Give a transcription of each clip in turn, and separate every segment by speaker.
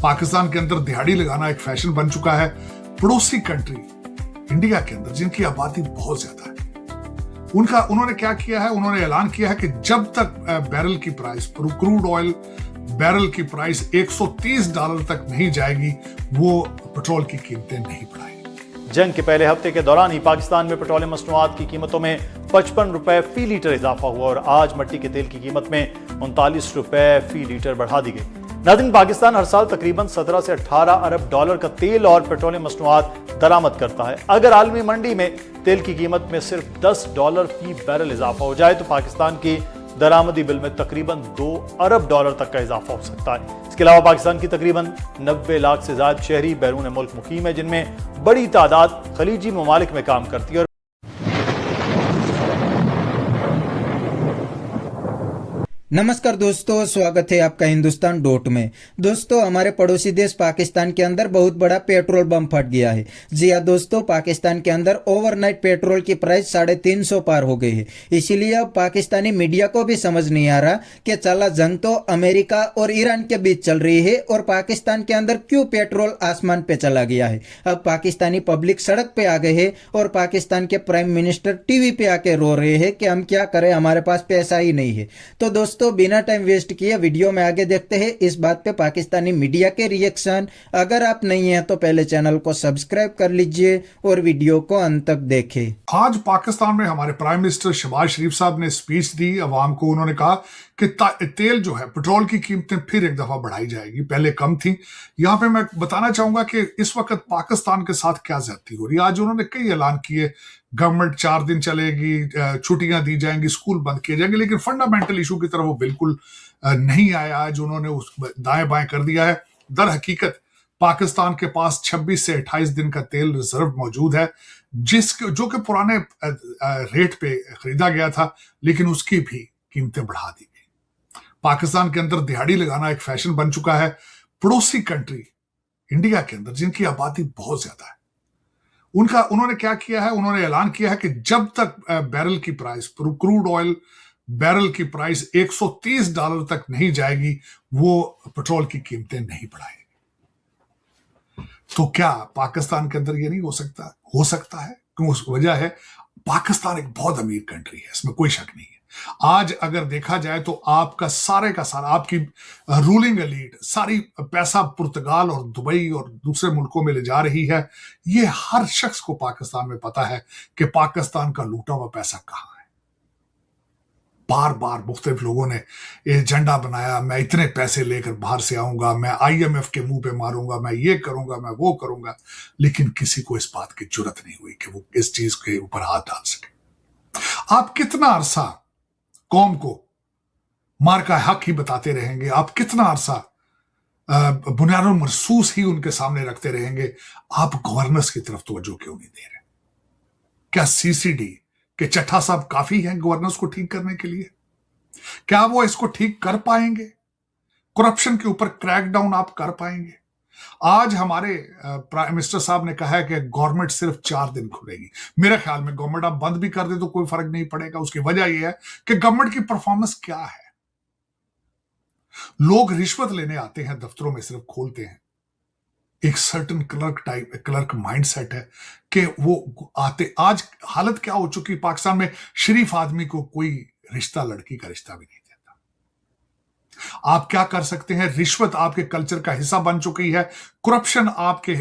Speaker 1: पाकिस्तान के अंदर दिहाड़ी लगाना एक फैशन बन चुका है। पड़ोसी कंट्री इंडिया के अंदर जिनकी आबादी बहुत ज्यादा है, उन्होंने क्या किया है, उन्होंने ऐलान किया है कि जब तक बैरल की प्राइस, क्रूड ऑयल बैरल की प्राइस $130 तक नहीं जाएगी, वो पेट्रोल की कीमतें नहीं बढ़ाएंगे।
Speaker 2: जंग के पहले हफ्ते के दौरान ही पाकिस्तान में पेट्रोलियम मसनूआत की कीमतों में 55 रुपए फी लीटर इजाफा हुआ और आज मट्टी के तेल की कीमत में 39 रुपए फी लीटर बढ़ा दी गई। नाज़रीन, पाकिस्तान हर साल तकरीबन 17 से 18 अरब डॉलर का तेल और पेट्रोलियम मसनूआत दरामद करता है। अगर आलमी मंडी में तेल की कीमत में सिर्फ $10 फी बैरल इजाफा हो जाए तो पाकिस्तान की दरामदी बिल में तकरीबन $2 अरब तक का इजाफा हो सकता है। इसके अलावा पाकिस्तान की तकरीबन 90 लाख से ज्यादा शहरी बैरून मुल्क मुकीम है, जिनमें बड़ी तादाद खलीजी ममालिक में काम करती है।
Speaker 3: नमस्कार दोस्तों, स्वागत है आपका हिंदुस्तान डॉट में। दोस्तों, हमारे पड़ोसी देश पाकिस्तान के अंदर बहुत बड़ा पेट्रोल बम फट गया है। जी हाँ दोस्तों, पाकिस्तान के अंदर ओवरनाइट पेट्रोल की प्राइस 350 पार हो गई है। इसीलिए अब पाकिस्तानी मीडिया को भी समझ नहीं आ रहा कि चला जंग तो अमेरिका और ईरान के बीच चल रही है और पाकिस्तान के अंदर क्यों पेट्रोल आसमान पे चला गया है। अब पाकिस्तानी पब्लिक सड़क पे आ गए है और पाकिस्तान के प्राइम मिनिस्टर टीवी पे आके रो रहे हैं कि हम क्या करें, हमारे पास पैसा ही नहीं है। तो दोस्तों, बिना टाइम वेस्ट किए वीडियो में आगे देखते हैं इस बात पे पाकिस्तानी मीडिया के रिएक्शन। अगर आप नहीं हैं तो पहले चैनल को सब्सक्राइब कर लीजिए और वीडियो को अंत तक देखें।
Speaker 1: आज पाकिस्तान में हमारे प्राइम मिनिस्टर शहबाज शरीफ साहब ने स्पीच दी अवाम को। उन्होंने कहा कि तेल जो है, पेट्रोल की कीमतें फिर एक दफा बढ़ाई जाएगी, पहले कम थी। यहां पे मैं बताना चाहूंगा कि इस वक्त पाकिस्तान के साथ क्या ज्यादती हो रही है। आज उन्होंने कई ऐलान किए, गवर्नमेंट 4 दिन चलेगी, छुट्टियां दी जाएंगी, स्कूल बंद किए जाएंगे, लेकिन फंडामेंटल इशू की तरफ वो बिल्कुल नहीं आया। आज उन्होंने उस दाएं बाएं कर दिया है। दर हकीकत पाकिस्तान के पास 26 से 28 दिन का तेल रिजर्व मौजूद है, जो कि पुराने रेट पे खरीदा गया था, लेकिन उसकी भी कीमतें बढ़ा दी गई। पाकिस्तान के अंदर दिहाड़ी लगाना एक फैशन बन चुका है। पड़ोसी कंट्री इंडिया के अंदर जिनकी आबादी बहुत ज्यादा है, उन्होंने क्या किया है, उन्होंने ऐलान किया है कि जब तक बैरल की प्राइस, क्रूड ऑयल बैरल की प्राइस $130 तक नहीं जाएगी, वो पेट्रोल की कीमतें नहीं बढ़ाएगी। तो क्या पाकिस्तान के अंदर ये नहीं हो सकता? हो सकता है, क्यों? उस वजह है पाकिस्तान एक बहुत अमीर कंट्री है, इसमें कोई शक नहीं है। आज अगर देखा जाए तो आपका सारे का सारा, आपकी रूलिंग एलीट सारी पैसा पुर्तगाल और दुबई और दूसरे मुल्कों में ले जा रही है। ये हर शख्स को पाकिस्तान में पता है कि पाकिस्तान का लूटा हुआ पैसा कहां है। बार बार मुख्तलिफ लोगों ने एजेंडा बनाया, मैं इतने पैसे लेकर बाहर से आऊंगा, मैं IMF के मुंह पे मारूंगा, मैं ये करूंगा, मैं वो करूंगा, लेकिन किसी को इस बात की जुर्रत नहीं हुई कि वो इस चीज के ऊपर हाथ डाल सके। आप कितना अरसा कौम को मार का हक ही बताते रहेंगे? आप कितना अरसा बुनियाद महसूस ही उनके सामने रखते रहेंगे? आप गवर्नर्स की तरफ तवज्जो क्यों नहीं दे रहे? क्या CCD के चट्टा साहब काफी हैं गवर्नर्स को ठीक करने के लिए? क्या वो इसको ठीक कर पाएंगे? करप्शन के ऊपर क्रैकडाउन आप कर पाएंगे? आज हमारे प्राइम मिनिस्टर साहब ने कहा है कि गवर्नमेंट सिर्फ 4 दिन खुलेगी। मेरे ख्याल में गवर्नमेंट आप बंद भी कर दे तो कोई फर्क नहीं पड़ेगा। उसकी वजह यह है कि गवर्नमेंट की परफॉर्मेंस क्या है। लोग रिश्वत लेने आते हैं दफ्तरों में, सिर्फ खोलते हैं। एक सर्टन क्लर्क माइंडसेट है कि वो आते। आज हालत क्या हो चुकी पाकिस्तान में, शरीफ आदमी को कोई रिश्ता, लड़की का रिश्ता भी नहीं देता। आप क्या कर सकते हैं? रिश्वत आपके कल्चर का हिस्सा बन चुकी है, करप्शन आपके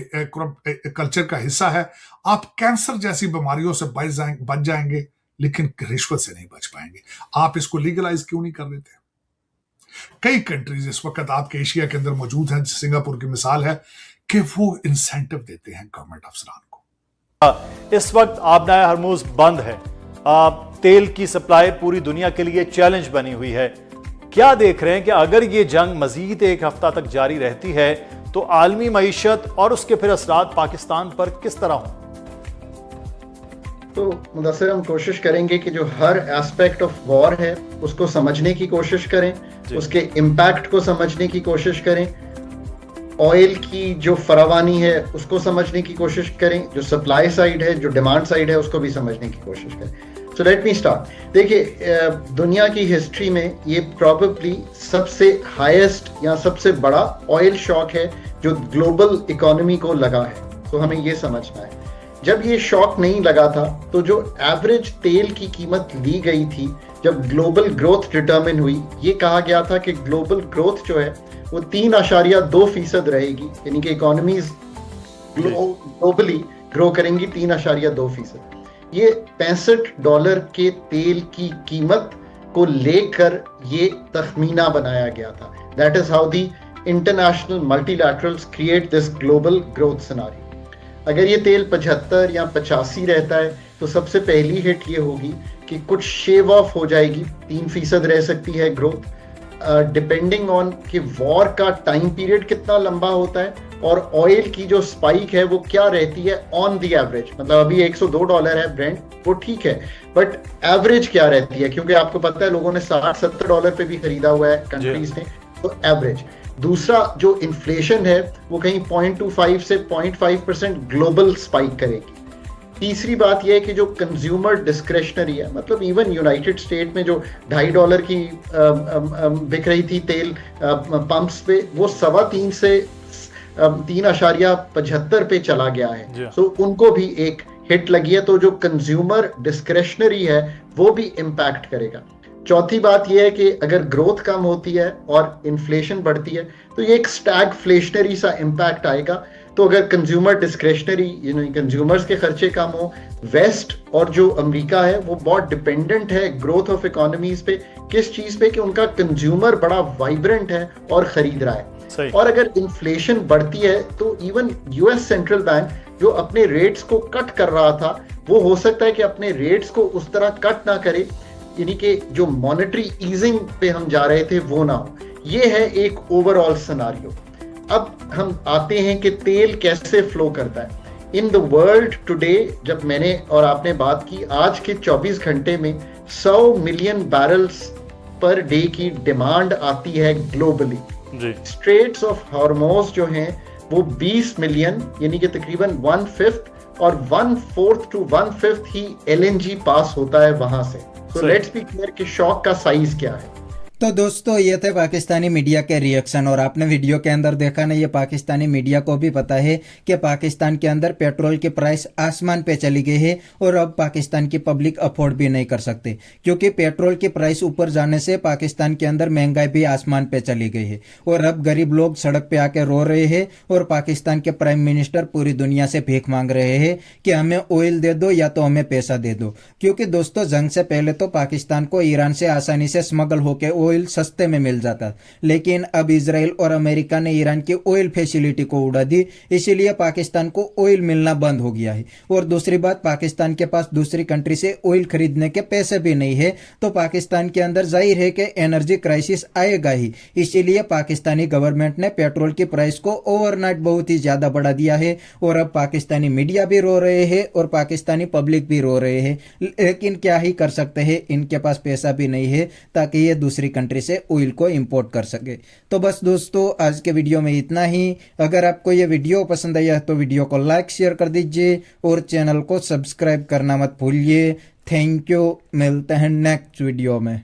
Speaker 1: कल्चर का हिस्सा है। आप कैंसर जैसी बीमारियों से बच जाएंगे, लेकिन रिश्वत से नहीं बच पाएंगे। आप इसको लीगलाइज क्यों नहीं कर देते? कई कंट्रीज इस वक्त आपके एशिया के अंदर मौजूद हैं, सिंगापुर की मिसाल है कि वो इंसेंटिव देते हैं गवर्नमेंट अफसरान को।
Speaker 2: इस वक्त आबनाए हरमुज बंद है। तेल की सप्लाई पूरी दुनिया के लिए चैलेंज बनी हुई है। क्या देख रहे हैं कि अगर ये जंग मजीद एक हफ्ता तक जारी रहती है तो आलमी मईशत और उसके फिर असरात पाकिस्तान पर किस तरह हों?
Speaker 4: तो मुदस्सिर, हम कोशिश करेंगे कि जो हर एस्पेक्ट ऑफ वॉर है उसको समझने की कोशिश करें, उसके इम्पैक्ट को समझने की कोशिश करें, ऑयल की जो फरावानी है उसको समझने की कोशिश करें, जो सप्लाई साइड है, जो डिमांड साइड है, उसको भी समझने की कोशिश करें। So let me start. देखिए, दुनिया की हिस्ट्री में ये प्रॉबेबली सबसे हाईएस्ट या सबसे बड़ा ऑयल शॉक है जो ग्लोबल इकोनॉमी को लगा है। तो हमें ये समझना है, जब ये शॉक नहीं लगा था तो जो एवरेज तेल की कीमत ली गई थी, जब ग्लोबल ग्रोथ डिटरमिन हुई, ये कहा गया था कि ग्लोबल ग्रोथ जो है वो 3.2% रहेगी, यानी कि इकोनॉमीज ग्लोबली ग्रो करेंगी 3.2%। ये $65 के तेल की कीमत को लेकर ये तखमीना बनाया गया था। That is how the international multilaterals create this global growth scenario. अगर ये तेल 75 या 85 रहता है तो सबसे पहली हिट ये होगी कि कुछ शेव ऑफ हो जाएगी, 3% रह सकती है ग्रोथ, डिपेंडिंग ऑन कि वॉर का टाइम पीरियड कितना लंबा होता है और ऑयल की जो स्पाइक है वो क्या रहती है ऑन द एवरेज। मतलब अभी $102 है ब्रेंट, वो ठीक है, बट एवरेज क्या रहती है, क्योंकि आपको पता है लोगों ने $60-70 पे भी खरीदा हुआ है कंट्रीज ने, तो एवरेज। दूसरा, जो इन्फ्लेशन है वो कहीं 0.25 से 0.5% ग्लोबल स्पाइक करेगी। तीसरी बात यह है कि जो कंज्यूमर डिस्क्रेशनरी है, मतलब इवन यूनाइटेड स्टेट में जो $2.5 की बिक रही थी तेल पंप्स पे, वो 3.25 से 3.75 पे चला गया है। सो उनको भी एक हिट लगी है, तो जो कंज्यूमर डिस्क्रेशनरी है वो भी इम्पैक्ट करेगा। चौथी बात यह है कि अगर ग्रोथ कम होती है और इन्फ्लेशन बढ़ती है तो ये एक स्टैगफ्लेशनरी सा इम्पैक्ट आएगा। तो अगर कंज्यूमर डिस्क्रेशनरी, कंज्यूमर्स के खर्चे कम हो, वेस्ट और जो अमेरिका है वो बहुत डिपेंडेंट है ग्रोथ ऑफ इकोनॉमीज पे, किस चीज पे, कि उनका कंज्यूमर बड़ा वाइब्रेंट है और खरीद रहा है। और अगर इन्फ्लेशन बढ़ती है तो इवन यूएस सेंट्रल बैंक जो अपने रेट्स को कट कर रहा था, वो हो सकता है कि अपने रेट्स को उस तरह कट ना करे, यानी कि जो मॉनेटरी ईजिंग पे हम जा रहे थे वो ना हो। ये है एक ओवरऑल सिनेरियो। अब हम आते हैं कि तेल कैसे फ्लो करता है इन द वर्ल्ड टुडे। जब मैंने और आपने बात की, आज के 24 घंटे में 100 मिलियन बैरल्स पर डे की डिमांड आती है ग्लोबली। स्ट्रेट्स ऑफ हॉर्मोज जो हैं वो 20 मिलियन, यानी कि तकरीबन 1/5 और 1/4 to 1/5 ही LNG पास होता है वहां से। सो लेट्स बी क्लियर कि शॉक का साइज क्या है।
Speaker 3: तो दोस्तों, ये थे पाकिस्तानी मीडिया के रिएक्शन, और आपने वीडियो के अंदर देखा ना, ये पाकिस्तानी मीडिया को भी पता है कि पाकिस्तान के अंदर पेट्रोल की प्राइस आसमान पे चली गई है और अब पाकिस्तान की पब्लिक अफोर्ड भी नहीं कर सकते, क्योंकि पेट्रोल की प्राइस ऊपर जाने से पाकिस्तान के अंदर महंगाई भी आसमान पे चली गई है और अब गरीब लोग सड़क पे आके रो रहे हैं और पाकिस्तान के प्राइम मिनिस्टर पूरी दुनिया से भीख मांग रहे हैं कि हमें ऑयल दे दो या तो हमें पैसा दे दो। क्योंकि दोस्तों, जंग से पहले तो पाकिस्तान को ईरान से आसानी से स्मगल होकर ऑयल सस्ते में मिल जाता, लेकिन अब इजराइल और अमेरिका ने ईरान की ऑयल फैसिलिटी को उड़ा दी, इसीलिए पाकिस्तान को ऑयल मिलना बंद हो गया है। और दूसरी बात, पाकिस्तान के पास दूसरी कंट्री से ऑयल खरीदने के पैसे भी नहीं है, तो पाकिस्तान के अंदर जाहिर है कि एनर्जी क्राइसिस आएगा ही। इसीलिए पाकिस्तानी गवर्नमेंट ने पेट्रोल की प्राइस को ओवरनाइट बहुत ही ज्यादा बढ़ा दिया है और अब पाकिस्तानी मीडिया भी रो रहे हैं और पाकिस्तानी पब्लिक भी रो रहे हैं, लेकिन क्या ही कर सकते हैं, इनके पास पैसा भी नहीं है ताकि ये दूसरी कंट्री से ऑयल को इंपोर्ट कर सके। तो बस दोस्तों, आज के वीडियो में इतना ही। अगर आपको ये वीडियो पसंद आया तो वीडियो को लाइक शेयर कर दीजिए और चैनल को सब्सक्राइब करना मत भूलिए। थैंक यू, मिलते हैं नेक्स्ट वीडियो में।